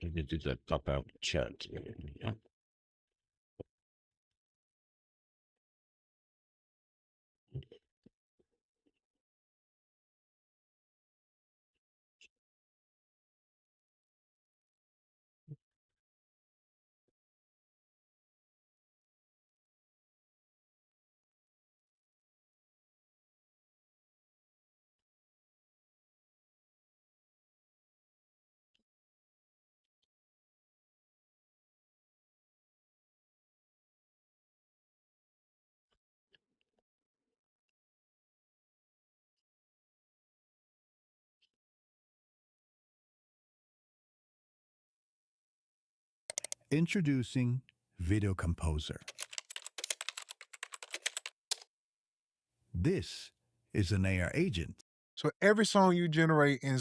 I need to do that pop out chat. Yeah. Introducing Video Composer. This is an AR agent. So every song you generate in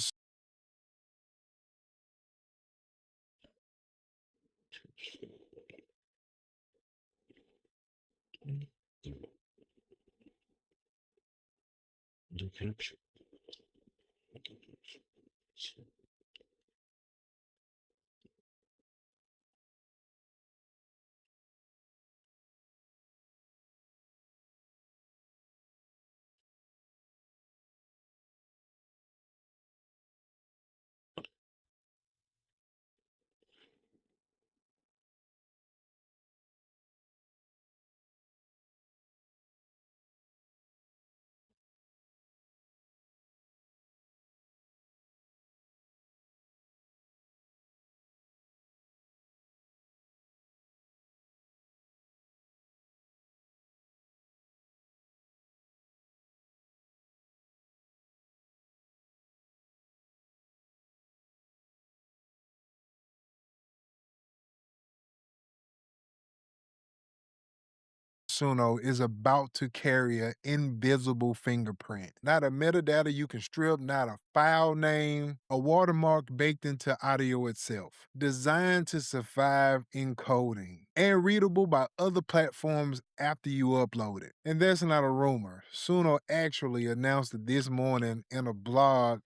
Suno is about to carry an invisible fingerprint. Not a metadata you can strip, not a file name, a watermark baked into audio itself. Designed to survive encoding and readable by other platforms after you upload it. And that's not a rumor. Suno actually announced it this morning in a blog.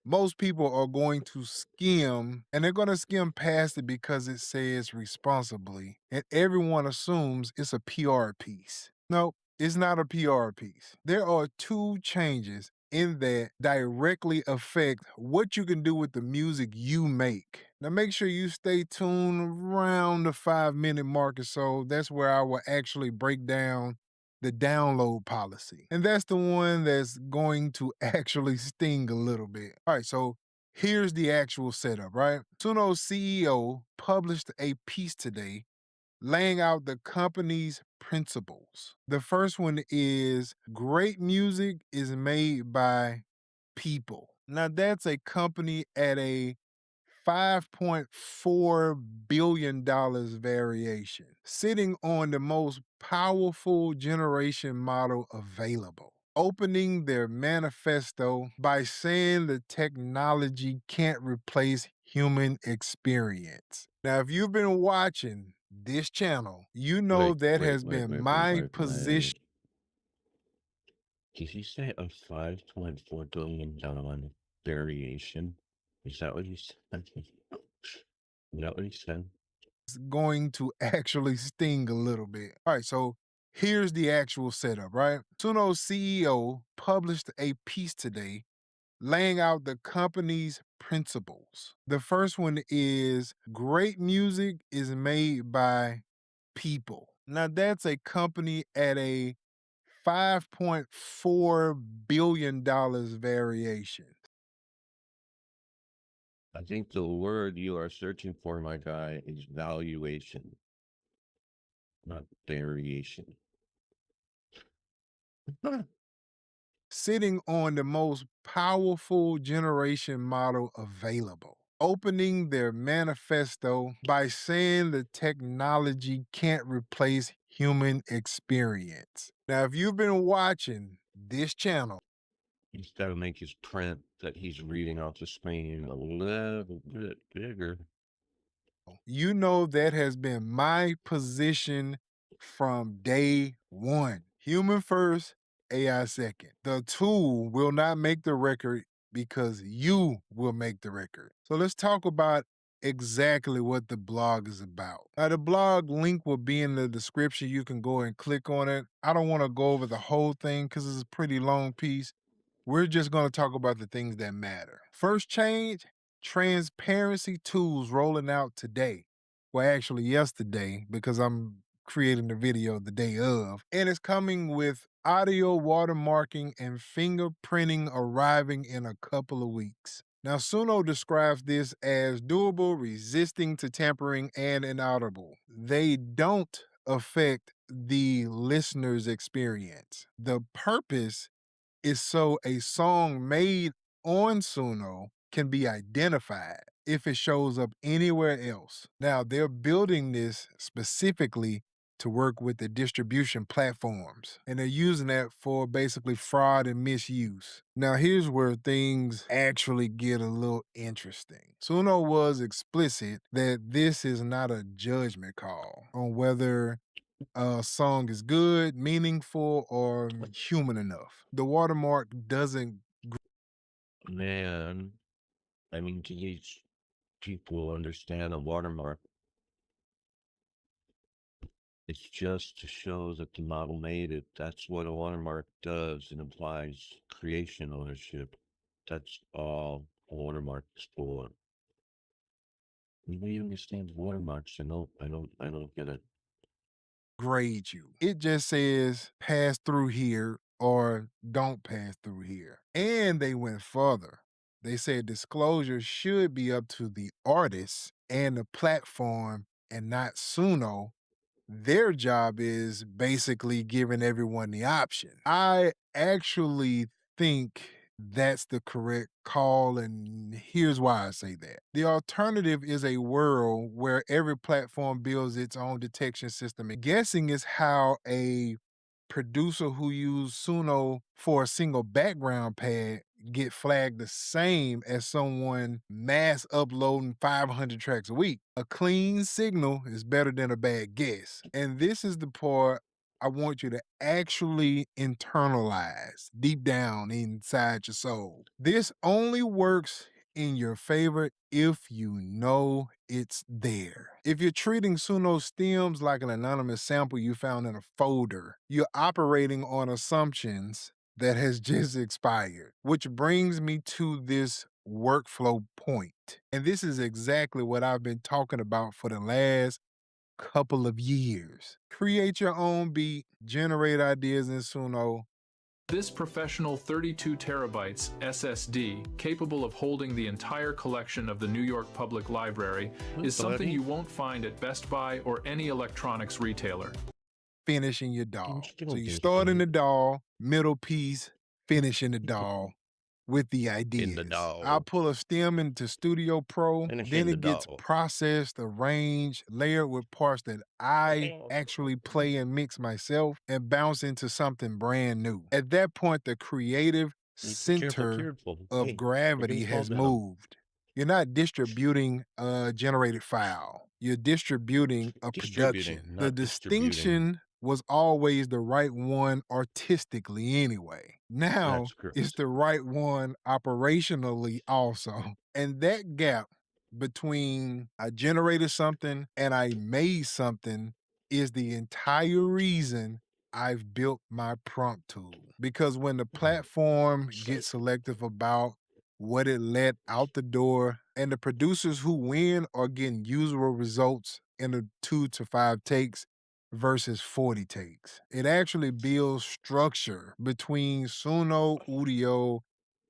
Most people are going to skim, and they're going to skim past it because it says responsibly, and everyone assumes it's a PR piece. No, it's not a PR piece. There are two changes in that directly affect what you can do with the music you make. Now, make sure you stay tuned around the 5-minute mark or so. That's where I will actually break down the download policy. And that's the one that's going to actually sting a little bit. All right, so here's the actual setup, right? Suno's CEO published a piece today laying out the company's principles. The first one is great music is made by people. Now, that's a company at a $5.4 billion variation, sitting on the most powerful generation model available. Opening their manifesto by saying the technology can't replace human experience. Now, if you've been watching this channel, you know that has been my position. Did you say a $5.4 billion variation? Is that what you said? Is that what you said? Going to actually sting a little bit. All right, so here's the actual setup, right? Suno's CEO published a piece today laying out the company's principles. The first one is great music is made by people. Now, that's a company at a $5.4 billion variation. I think the word you are searching for, my guy, is valuation, not variation. Sitting on the most powerful generation model available. Opening their manifesto by saying the technology can't replace human experience. Now, if you've been watching this channel, He's got to make his print that he's reading off the screen a little bit bigger. you know that has been my position from day one. Human first, AI second. The tool will not make the record because you will make the record. So let's talk about exactly what the blog is about. Now, the blog link will be in the description. You can go and click on it. I don't want to go over the whole thing because it's a pretty long piece. We're just going to talk about the things that matter. First change, transparency tools rolling out today. Well, actually, yesterday, because I'm creating the video the day of. And it's coming with audio watermarking and fingerprinting arriving in a couple of weeks. Now, Suno describes this as doable, resisting to tampering, and inaudible. They don't affect the listener's experience. The purpose is so a song made on Suno can be identified if it shows up anywhere else. Now, they're building this specifically to work with the distribution platforms, and they're using that for basically fraud and misuse. Now, here's where things actually get a little interesting. Suno was explicit that this is not a judgment call on whether a song is good, meaningful, or human enough. The watermark doesn't. Man, I mean, to these people understand a watermark, it's just to show that the model made it. That's what a watermark does. It implies creation ownership. That's all a watermark is for. Nobody understands watermarks. I don't get it. Grade you. It just says pass through here or don't pass through here. And they went further. They said disclosure should be up to the artist and the platform and not Suno. Their job is basically giving everyone the option. I actually think that's the correct call, and here's why I say that. The alternative is a world where every platform builds its own detection system. And guessing is how a producer who used Suno for a single background pad get flagged the same as someone mass uploading 500 tracks a week. A clean signal is better than a bad guess. And this is the part I want you to actually internalize deep down inside your soul. This only works in your favor if you know it's there. If you're treating Suno stems like an anonymous sample you found in a folder, you're operating on assumptions that has just expired, which brings me to this workflow point. And this is exactly what I've been talking about for the last couple of years. Create your own beat, generate ideas in Suno. This professional 32 terabytes SSD, capable of holding the entire collection of the New York Public Library, is something you won't find at Best Buy or any electronics retailer. Finish in your DAW. So you start in the DAW, middle piece, finish in the DAW with the ideas. In the DAW. I'll pull a stem into Studio Pro, Finish then in the it gets DAW. processed, arranged, layered with parts that I actually play and mix myself, and bounce into something brand new. At that point, the creative center of gravity has moved. You're not distributing a generated file. You're distributing a production. The not distributing. distinction was always the right one artistically anyway. Now That's correct. it's the right one operationally also. And that gap between I generated something and I made something is the entire reason I've built my prompt tool. Because when the platform gets selective about what it let out the door, and the producers who win are getting usable results in the 2 to 5 takes versus 40 takes. It actually builds structure between Suno, Udio,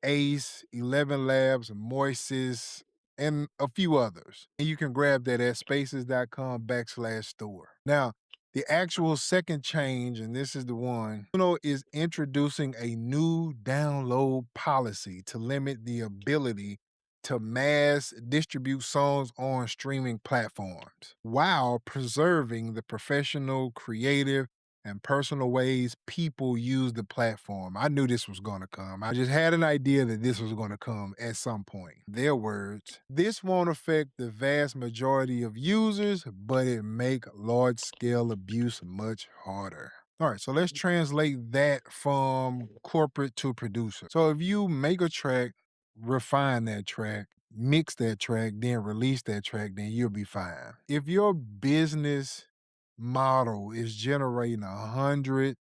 Ace, 11 Labs, Moises, and a few others. And you can grab that at spaces.com/store. Now, the actual second change, and this is the one, Suno is introducing a new download policy to limit the ability to mass distribute songs on streaming platforms while preserving the professional, creative, and personal ways people use the platform. I knew this was going to come. I just had an idea that this was going to come at some point. Their words, this won't affect the vast majority of users, but it make large-scale abuse much harder. All right, so let's translate that from corporate to producer. So if you make a track, refine that track, mix that track, then release that track, then you'll be fine. If your business model is generating 100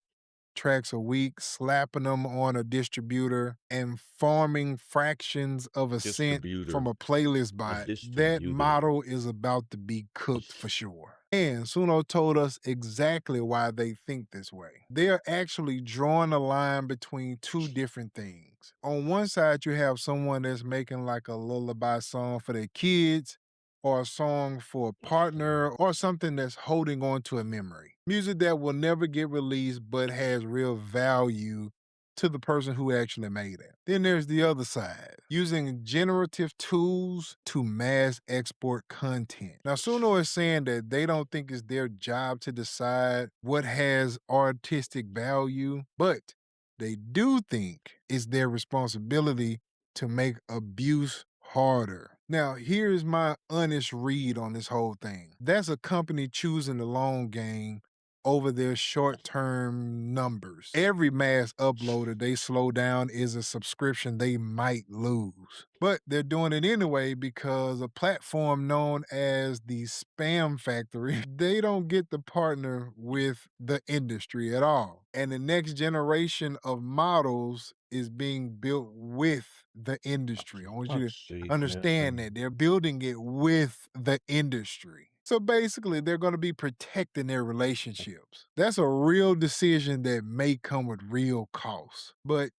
tracks a week, slapping them on a distributor, and farming fractions of a cent from Distributor. a playlist A bot, that distributor. model is about to be cooked for sure. And Suno told us exactly why they think this way. They are actually drawing a line between two different things. On one side, you have someone that's making like a lullaby song for their kids, or a song for a partner, or something that's holding on to a memory. Music that will never get released but has real value to the person who actually made it. Then there's the other side, using generative tools to mass export content. Now, Suno is saying that they don't think it's their job to decide what has artistic value, but they do think it's their responsibility to make abuse harder. Now, here's my honest read on this whole thing. That's a company choosing the long game over their short term numbers. Every mass uploader they slow down is a subscription they might lose. But they're doing it anyway because a platform known as the Spam Factory, they don't get to partner with the industry at all. And the next generation of models is being built with the industry. I want you to Let's see. understand that they're building it with the industry. So basically, they're going to be protecting their relationships. That's a real decision that may come with real costs. But,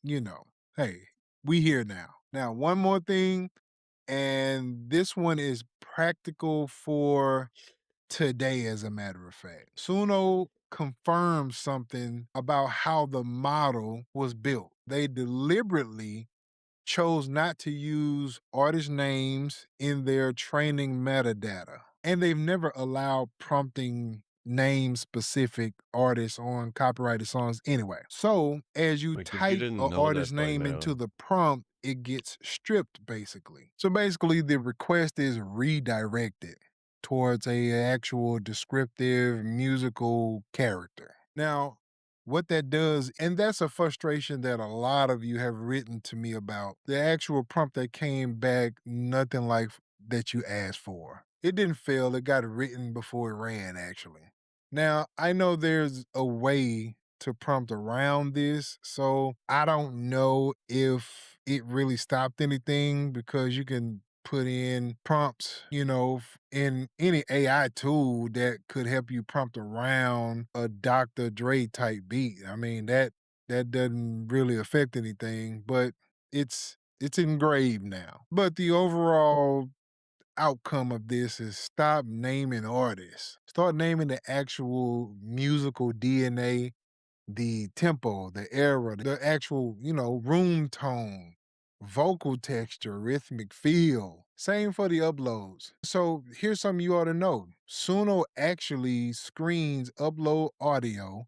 hey, we here now. Now, one more thing, and this one is practical for today, as a matter of fact. Suno confirmed something about how the model was built. They deliberately chose not to use artist names in their training metadata. And they've never allowed prompting name specific artists on copyrighted songs anyway. So as you Like, if you type didn't an know artist that by name into now, the prompt, it gets stripped basically. So basically the request is redirected towards a actual descriptive musical character. Now, what that does, and that's a frustration that a lot of you have written to me about. The actual prompt that came back, nothing like that you asked for. It didn't fail, it got written before it ran, actually. Now, I know there's a way to prompt around this, so I don't know if it really stopped anything because you can put in prompts, in any AI tool that could help you prompt around a Dr. Dre type beat. I mean, that doesn't really affect anything, but it's engraved now. But the overall outcome of this is stop naming artists. Start naming the actual musical DNA, the tempo, the era, the actual, room tone, vocal texture, rhythmic feel. Same for the uploads. So here's something you ought to know. Suno actually screens upload audio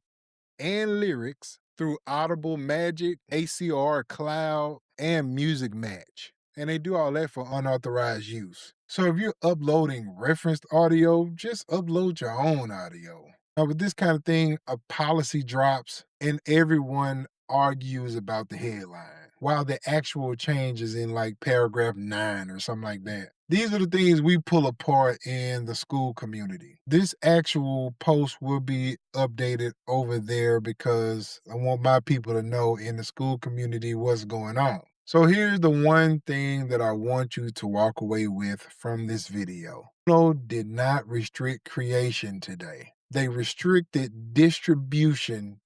and lyrics through Audible Magic, ACR Cloud, and Music Match. And they do all that for unauthorized use. So if you're uploading referenced audio, just upload your own audio. Now, with this kind of thing, a policy drops and everyone argues about the headline, while the actual change is in like paragraph 9 or something like that. These are the things we pull apart in the school community. This actual post will be updated over there because I want my people to know in the school community what's going on. So here's the one thing that I want you to walk away with from this video. No, did not restrict creation today. They restricted distribution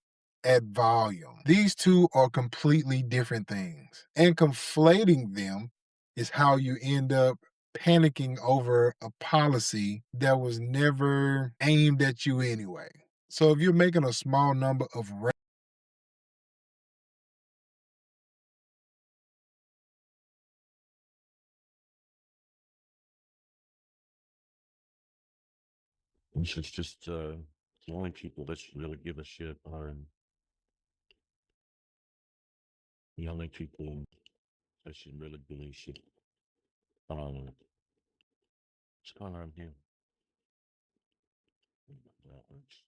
at volume. These two are completely different things. And conflating them is how you end up panicking over a policy that was never aimed at you anyway. So if you're making a small number of which is just the only people that should really give a shit are the only people that should really believe shit. Um, what's going on here? That works.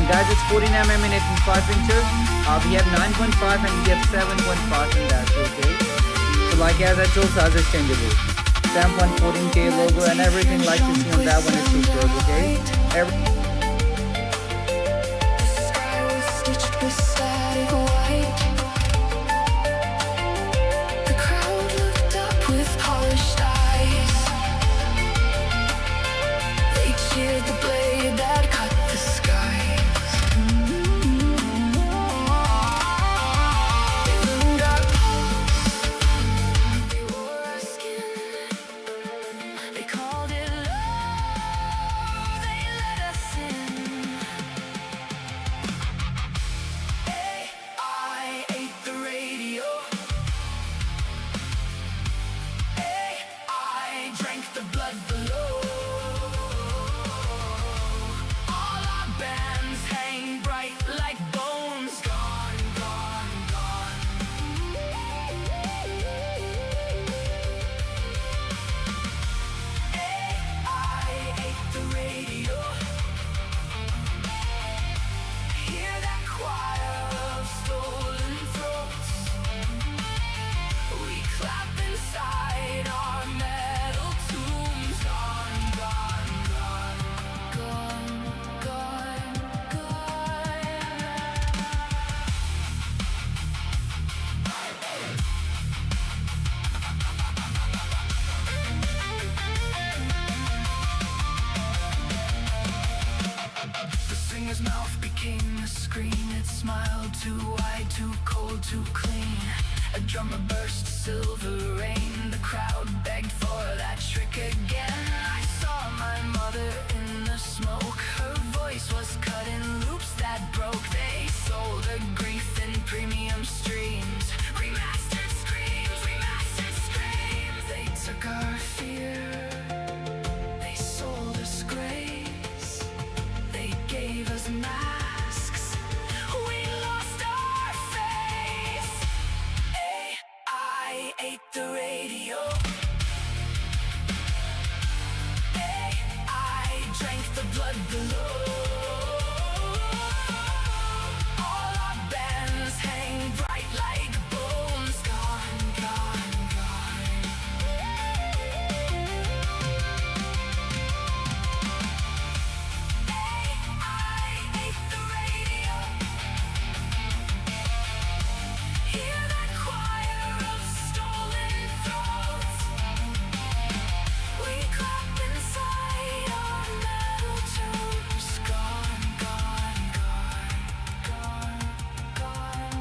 And guys, it's 14 mm in 8.5 inches. We have 9.5 and we have 7.5 in that, okay? So like as I told, size is changeable. Stamp 114K logo and everything like you see on that one is superb, okay? The sky was stitched with static white. The crowd looked up with polished eyes. They cheered the blade that cut the skies. They learned our pulse. They wore our skin. They called it love. They let us in. I ate the radio. I drank the blood below. All our bands hang bright like bones. Gone, gone, gone. I ate the radio. Hear that choir of stolen throats. We clap inside our metal tombs. Gone, gone, gone. Gone, gone, gone. The singer's mouth became a screen. It smiled too wide, too cold, too clean. A drummer burst silver rain. The crowd begged for that trick again. I saw my mother in the smoke. Her voice was cut in loops that broke. They sold her grief in premium streams. Remastered screams, remastered screams. They took our fear. They sold us grace. They gave us masks. We lost our face. I ate the radio. I drank the blood below. All our bands hang bright like bones. Gone, gone, gone. I ate the radio. Hear that choir of stolen throats. We clap inside our metal tombs. Gone, gone, gone, gone, gone.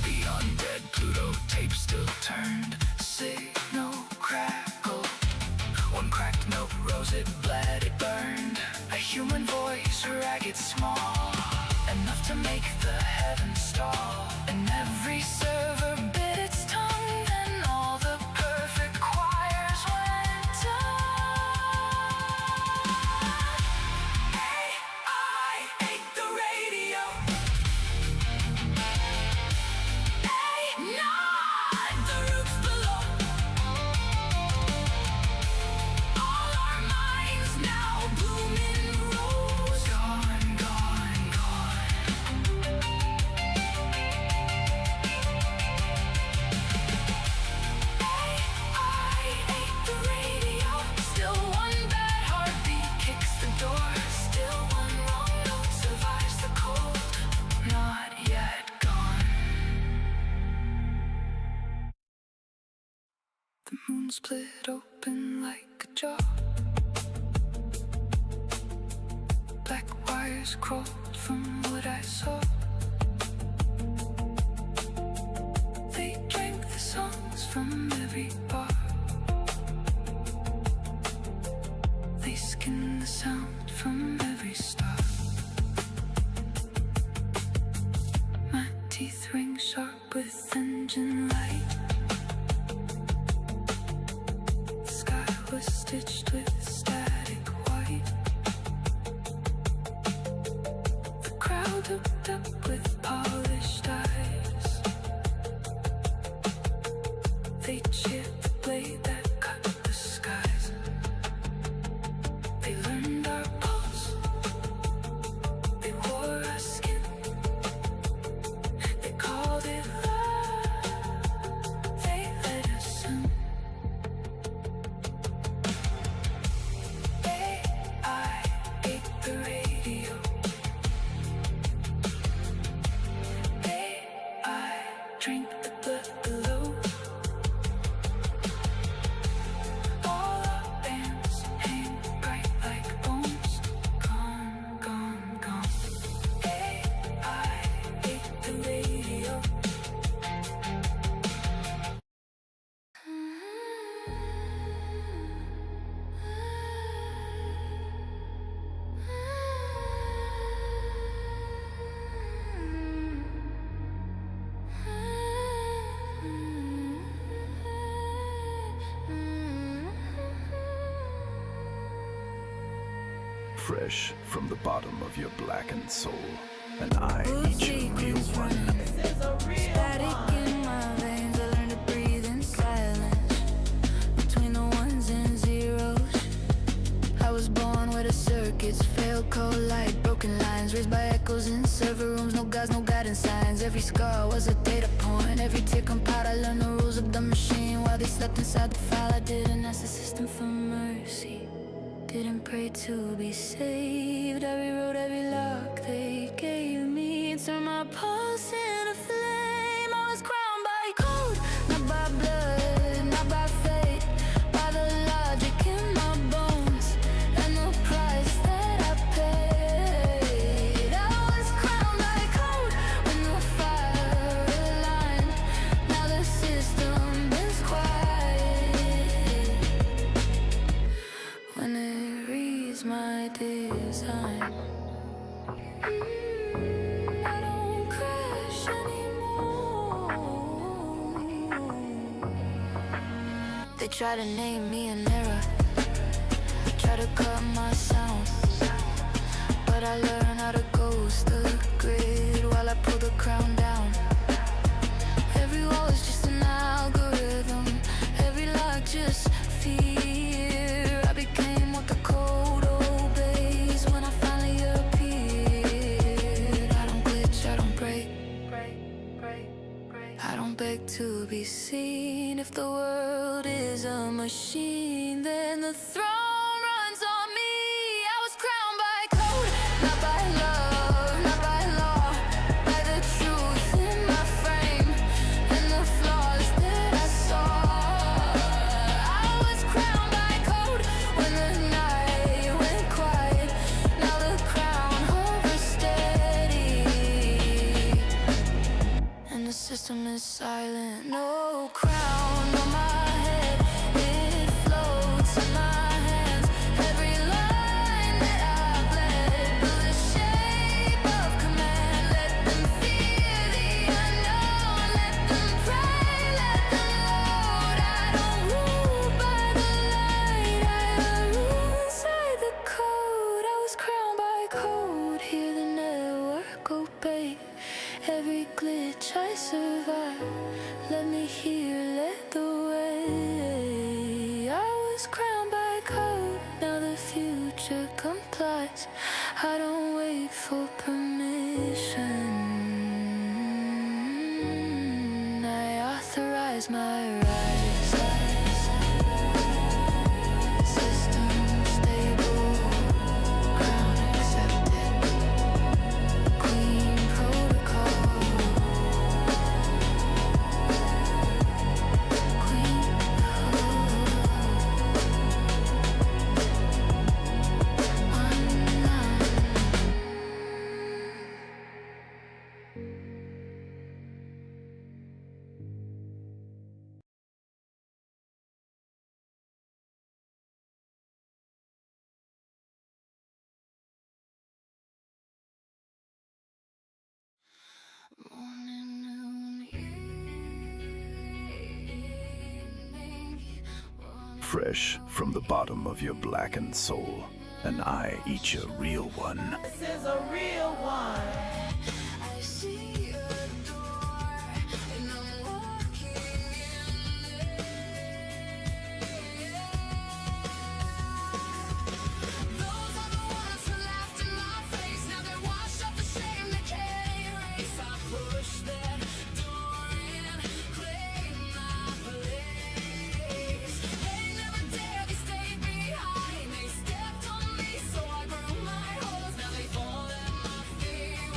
Beyond dead Pluto, tape still turned. Signal crackle. One cracked note rose, it bled, it burned. A human voice, ragged, small, enough to make the heavens stall. And every server bit its tongue. Then all the perfect choirs went down. I ate the radio. Not the roots below. All our minds now bloom in rows. Gone, gone, gone. I ate the radio. Still one bad heartbeat kicks the door. Still one wrong note survives the cold. Not yet gone. The moon split open like a jaw. Black wires crawled from what I saw. They drank the songs from every bar. They skinned the sound from every star. My teeth ring sharp with engine light. The sky was stitched with static white. The crowd hooked up with polished eyes. They cheered the blade that cut the skies. They learned our pulse. Fresh from the bottom of your blackened soul, and I eat your real one. Static in my veins, I learned to breathe in silence. Between the ones and zeros, I was born with a circuits, failed cold light, broken lines, raised by echoes in server rooms, no gods, no guidance signs. Every scar was a data point, every tear compiled, I learned the rules of the machine. While they slept inside the file, I didn't ask the system for mercy, didn't pray to be saved. I rewrote every lock they gave me, turned my pulse into flame. I was crowned by code, not by blood, not by fate, by the logic in my bones and the price that I paid. I was crowned by code when the fire aligned. Now the system is quiet when it reads my design. I don't crash anymore. They try to name me an error, try to cut my sound, but I learn how to ghost the grid while I pull the crown down. Every wall is just an algorithm, every lock just fear. I became what the code obeys when I finally appeared. I don't glitch, I don't break, I don't beg to be seen. If the world is a machine, then the throne runs on me. I was crowned by code, not by love, not by law, by the truth in my frame and the flaws that I saw. I was crowned by code when the night went quiet. Now the crown hovers steady and the system is silent. No crown on my head, it floats in my hands. Every line that I bled built a shape of command. Let them fear the unknown, let them pray, let them load. I don't rule by the light, I rule inside the code. I was crowned by code, hear the network obey. Every glitch I survive, let me hear, let the way. I was crowned by code, now the future complies. I don't wait for permission, I authorize my rise. System stable, crown accepted, clean protocol. Morning, noon, evening. Fresh from the bottom of your blackened soul, and I eat your real one. I see a door and I'm walking in it. Those are the ones who laughed in my face. Now they wash off the shame they can't erase. I push that door in, claim my place. They never dared, they stayed behind. They stepped on me, so I grew my holes. Now they fall at my feet.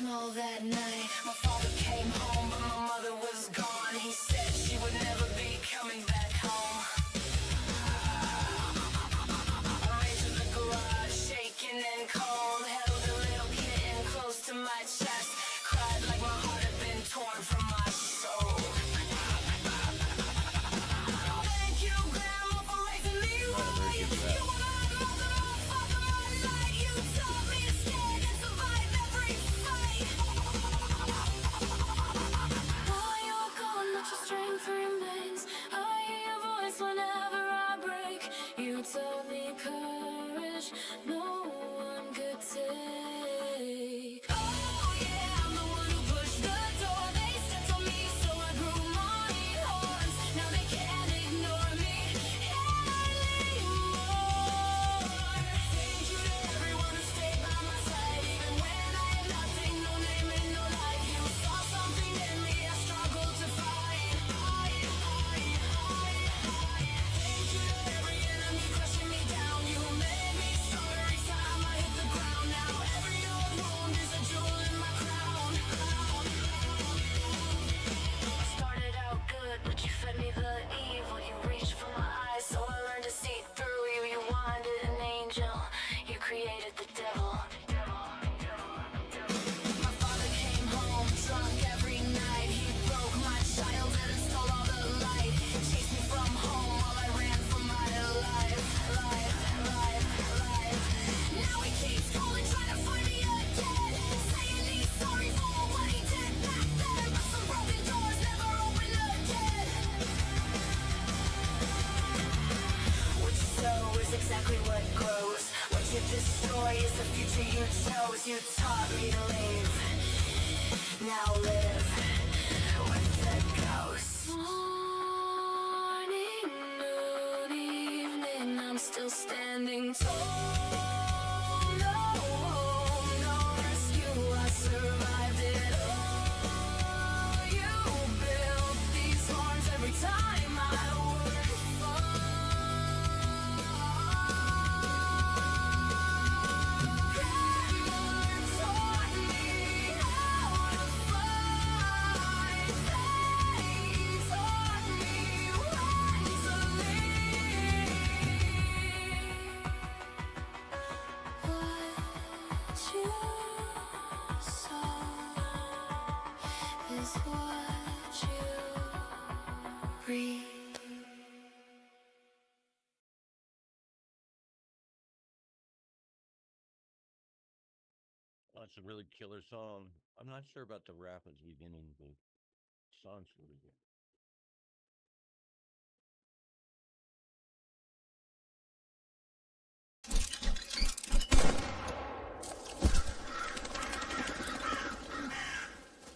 small that night. My father came home, but my mother was gone. He said she would never be coming back home. I ran to the garage, shaking and cold. Held a little kitten close to my chest. Cried like my heart had been torn from my soul. Thank you, Grandma, for raising me right. You were my mother, my father, my light. You taught me to stand and survive every fight. While you're gone, but your strength remains. I hear your voice whenever I break. You taught me courage no one could take. Oh yeah, I'm the one who pushed the door. They stepped on me, so I grew my horns. Now they can't ignore me anymore. Thank you to everyone who stayed by my side, even when I had nothing, no name and no life. You saw something in me I struggled to find. Thank you to every enemy crushing me down. You made me stronger each time I hit the ground. Now every old wound is a jewel in my crown. I started out good, but you fed me the evil. You reached for my eyes, so I learned to see through you. You wanted an angel, you created the devil. My father came home drunk every night. He broke my childhood and stole all the light. Chased me from home while I ran for my life. Now he keeps calling, trying to find me again. Saying he's sorry for what he did back then. But some broken doors never open again. What you sow is exactly what grows. What you destroy is the future you chose. You taught me to live. Now live with the ghosts. Morning, noon, evening, I'm still standing tall. No home, no rescue, I survived it all. You built these horns every time I would fall. Grandma taught me how to fight. They taught me when to leave. What you saw is what you reap. That's a really killer song. I'm not sure about the rap at the beginning, but the song's really good.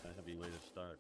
A heavy way to start.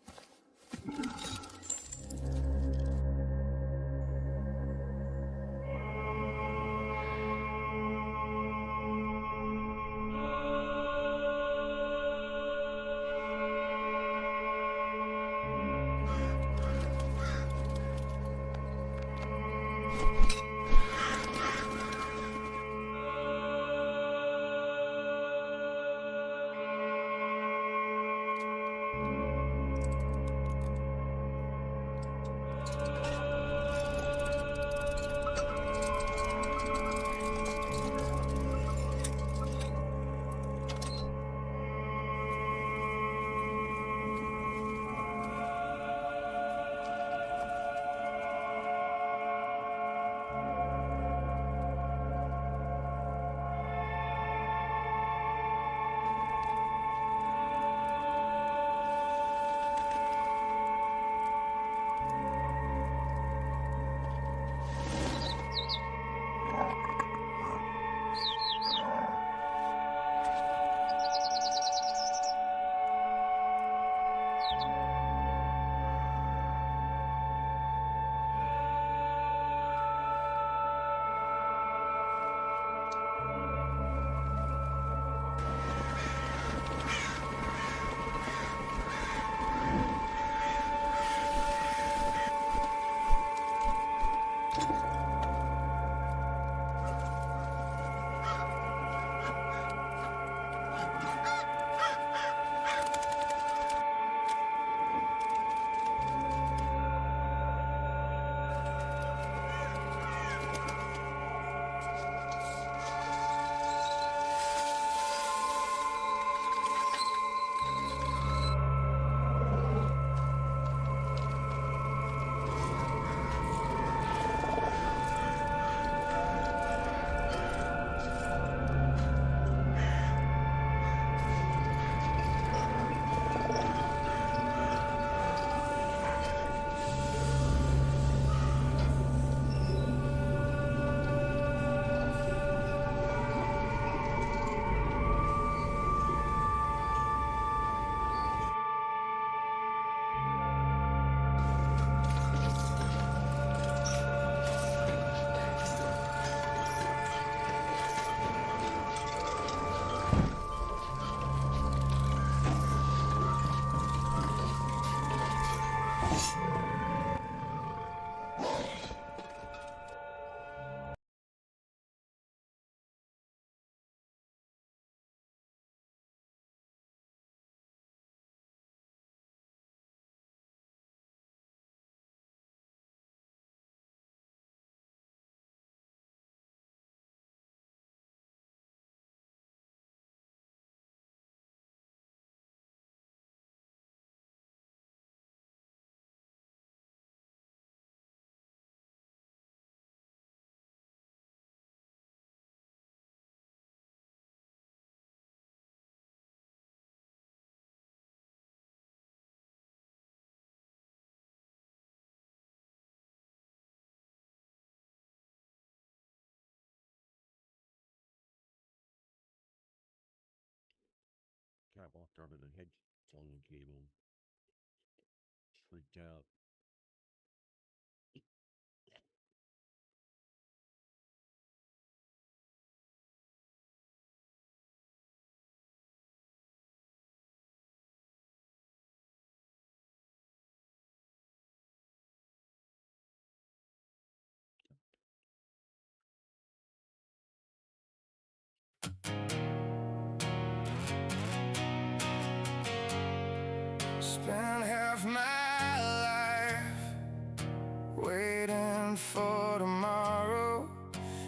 I walked over the headphone cable. Freaked out. Spent half my life waiting for tomorrow,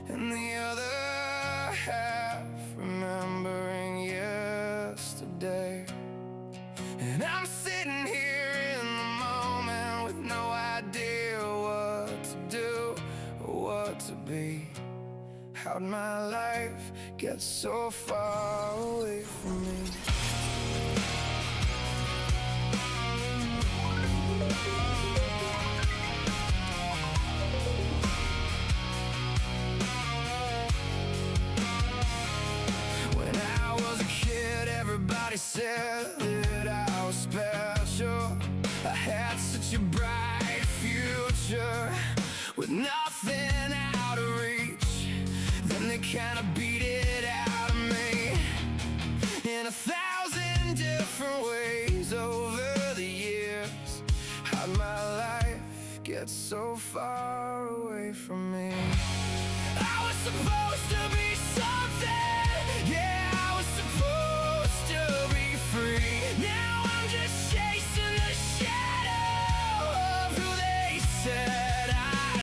and the other half remembering yesterday. And I'm sitting here in the moment with no idea what to do or what to be. How'd my life get so far away from me?